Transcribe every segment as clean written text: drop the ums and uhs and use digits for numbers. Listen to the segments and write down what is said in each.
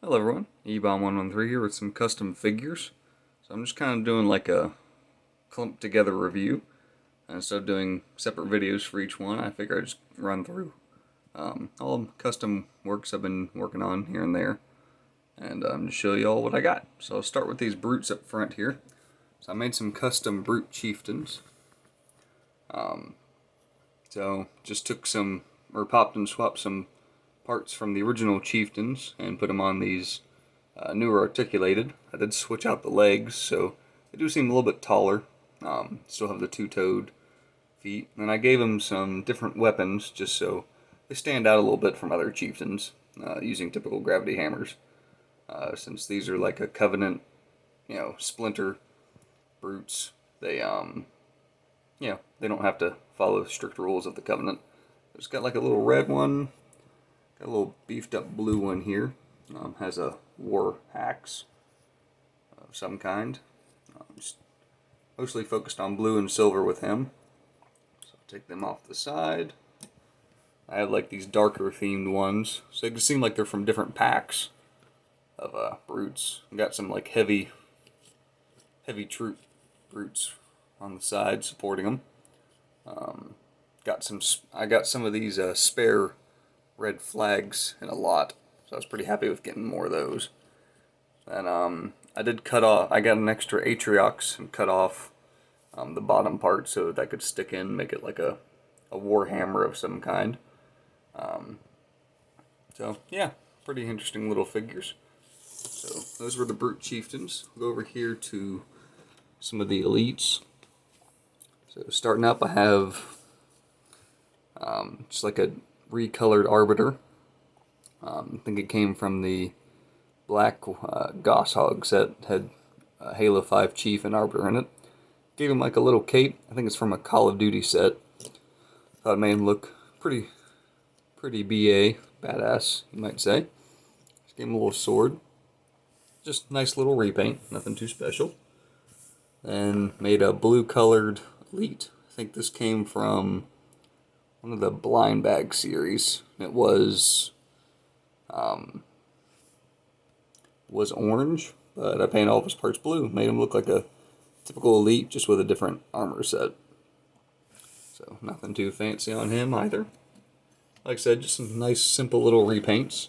Hello everyone, eBomb113 here with some custom figures. So I'm just kind of doing like a clumped together review. And instead of doing separate videos for each one, I figure I'd just run through all the custom works I've been working on here and there. And just show you all what I got. So I'll start with these brutes up front here. So I made some custom brute chieftains. So just took some, or popped and swapped some parts from the original chieftains and put them on these newer articulated. I did switch out the legs, so they do seem a little bit taller. Still have the two-toed feet. And I gave them some different weapons just so they stand out a little bit from other chieftains using typical gravity hammers. Since these are like a covenant, splinter brutes, they they don't have to follow strict rules of the covenant. There's got like a little red one. Got a little beefed up blue one here. Has a war axe of some kind. Just mostly focused on blue and silver with him. So I'll take them off the side. I have like these darker themed ones. So it can seem like they're from different packs of brutes. I got some like heavy troop brutes on the side supporting them. I got some of these spare red flags in a lot, so I was pretty happy with getting more of those. And I did cut off. I got an extra atriox and cut off the bottom part so that could stick in, make it like a war hammer of some kind. So yeah, pretty interesting little figures. So those were the brute chieftains. We'll go over here to some of the elites. So starting up, I have just like a recolored arbiter. I think it came from the black Gosshog set. Had Halo 5 Chief and Arbiter in it. Gave him like a little cape. I think it's from a Call of Duty set. Thought it made him look pretty BA, badass, you might say. Just gave him a little sword. Just nice little repaint, nothing too special. And made a blue colored elite. I think this came from one of the blind bag series. It was orange, but I painted all of his parts blue. Made him look like a typical elite, just with a different armor set. So nothing too fancy on him either. Like I said, just some nice, simple little repaints.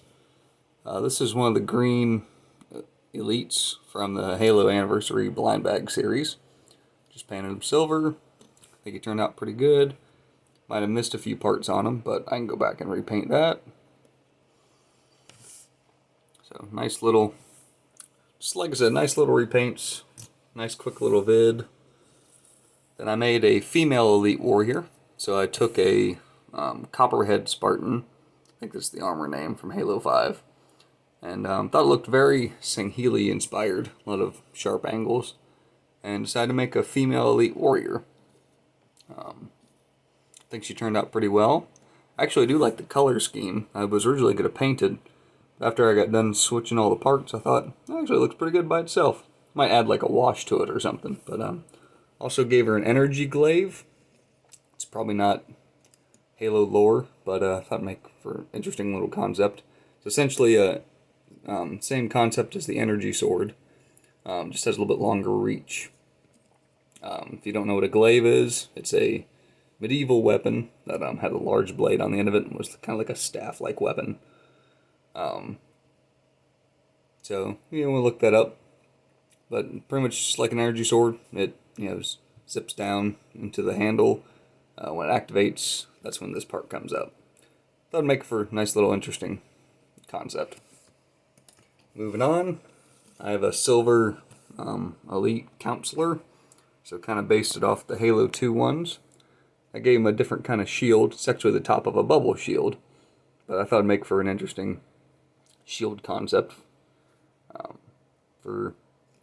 This is one of the green elites from the Halo Anniversary blind bag series. Just painted him silver. I think he turned out pretty good. Might have missed a few parts on him, but I can go back and repaint that. So nice little, just like I said, nice little repaints. Nice quick little vid. Then I made a female elite warrior. So I took a Copperhead Spartan. I think that's the armor name from Halo 5. And thought it looked very Sangheili inspired. A lot of sharp angles. And decided to make a female elite warrior. I think she turned out pretty well. Actually, I do like the color scheme. I was originally going to paint it. After I got done switching all the parts, I thought, actually, it looks pretty good by itself. Might add like a wash to it or something. But also gave her an energy glaive. It's probably not Halo lore, but I thought it'd make for an interesting little concept. It's essentially a same concept as the energy sword. Just has a little bit longer reach. If you don't know what a glaive is, it's a medieval weapon that had a large blade on the end of it and was kind of like a staff-like weapon. So we'll look that up. But pretty much just like an energy sword, it zips down into the handle. When it activates, that's when this part comes up. That would make for a nice little interesting concept. Moving on, I have a silver elite counselor. So kind of based it off the Halo 2 ones. I gave him a different kind of shield. It's actually the top of a bubble shield. But I thought it'd make for an interesting shield concept for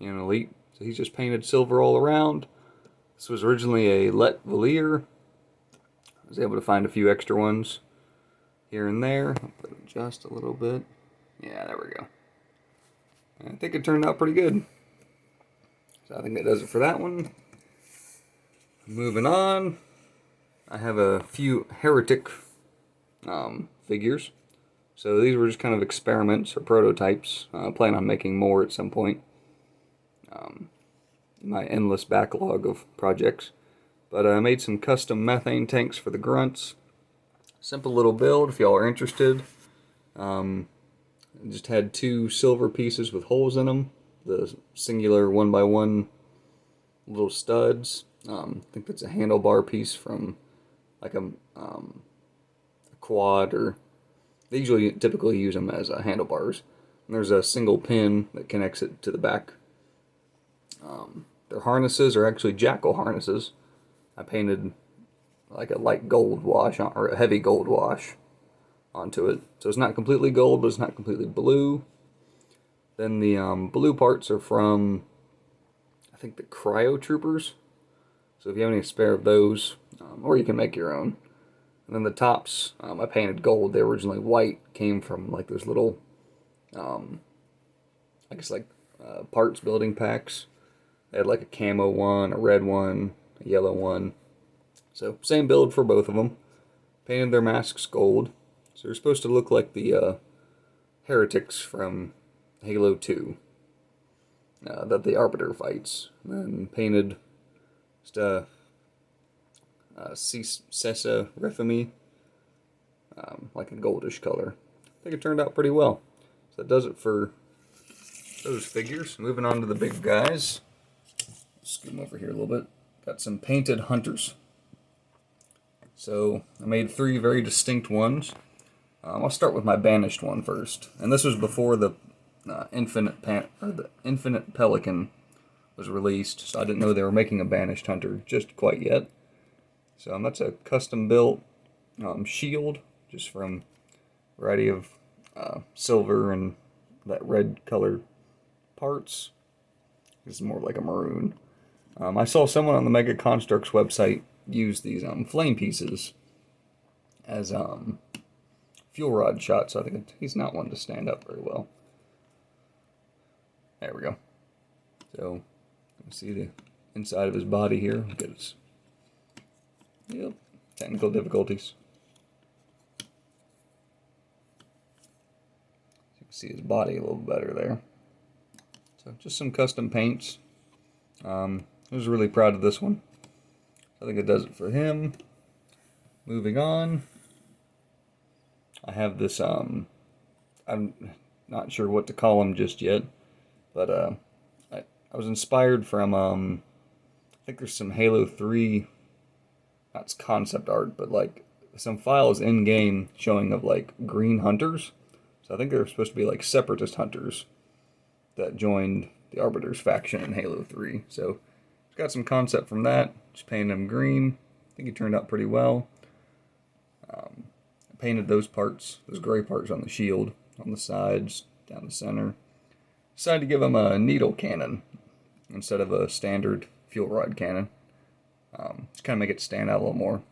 an elite. So he's just painted silver all around. This was originally a Let Valier. I was able to find a few extra ones here and there. I'll put it just a little bit. Yeah, there we go. I think it turned out pretty good. So I think that does it for that one. Moving on, I have a few heretic figures. So these were just kind of experiments or prototypes. I plan on making more at some point. My endless backlog of projects. But I made some custom methane tanks for the grunts. Simple little build if y'all are interested. Just had 2 silver pieces with holes in them. The singular 1x1 little studs. I think that's a handlebar piece from like a quad, or they usually typically use them as handlebars. And there's a single pin that connects it to the back. Their harnesses are actually jackal harnesses. I painted like a light gold wash or a heavy gold wash onto it. So it's not completely gold, but it's not completely blue. Then the blue parts are from, I think, the Cryo Troopers. So if you have any spare of those, or you can make your own. And then the tops, I painted gold. They were originally white, came from like those little, I guess like parts building packs. They had like a camo one, a red one, a yellow one. So same build for both of them. Painted their masks gold. So they're supposed to look like the heretics from Halo 2 that the Arbiter fights. And then painted just Cessa Refami, like a goldish color. I think it turned out pretty well. So that does it for those figures. Moving on to the big guys. Scoot them over here a little bit. Got some painted hunters. So I made 3 very distinct ones. I'll start with my banished one first, and this was before the Infinite Pelican was released, so I didn't know they were making a banished hunter just quite yet. So that's a custom built shield, just from a variety of silver and that red color parts. This is more like a maroon. I saw someone on the Mega Constructs website use these flame pieces as fuel rod shots, so I think he's not one to stand up very well. There we go. So, you can see the inside of his body here. Look at his, yep, technical difficulties. You can see his body a little better there. So, just some custom paints. I was really proud of this one. I think it does it for him. Moving on. I have this, I'm not sure what to call him just yet, but I was inspired from, I think there's some Halo 3, not concept art, but like some files in-game showing of like green hunters. So I think they're supposed to be like separatist hunters that joined the Arbiter's faction in Halo 3. So it's got some concept from that. Just painted him green. I think he turned out pretty well. I painted those parts, those gray parts on the shield, on the sides, down the center. Decided to give him a needle cannon instead of a standard fuel rod cannon. Just kind of make it stand out a little more.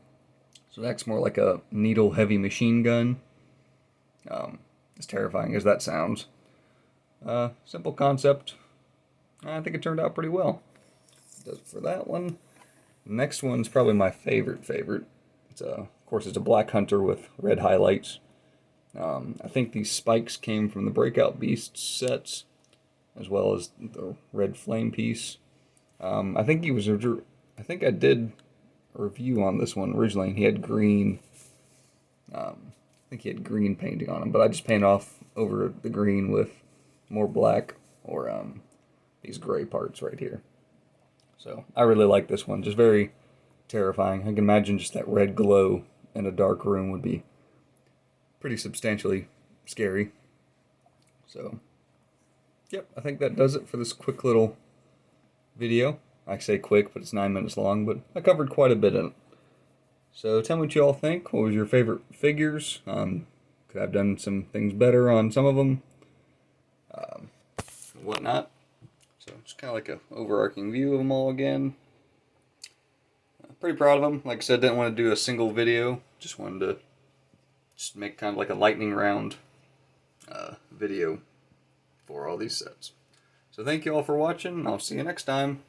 So that's more like a needle heavy machine gun. As terrifying as that sounds. Simple concept. I think it turned out pretty well. Does it for that one. Next one's probably my favorite. It's of course, it's a black hunter with red highlights. I think these spikes came from the Breakout Beasts sets, as well as the red flame piece. I think I did a review on this one originally, and he had green. I think he had green painting on him, but I just painted off over the green with more black or these gray parts right here. So I really like this one. Just very terrifying. I can imagine just that red glow in a dark room would be pretty substantially scary. So, yep, I think that does it for this quick little video. I say quick, but it's 9 minutes long, but I covered quite a bit in it. So tell me what you all think. What was your favorite figures? Could I have done some things better on some of them? Whatnot. So it's kind of like a overarching view of them all again. Pretty proud of them. Like I said, didn't want to do a single video. Just wanted to make kind of like a lightning round video for all these sets. So thank you all for watching, and I'll see you next time.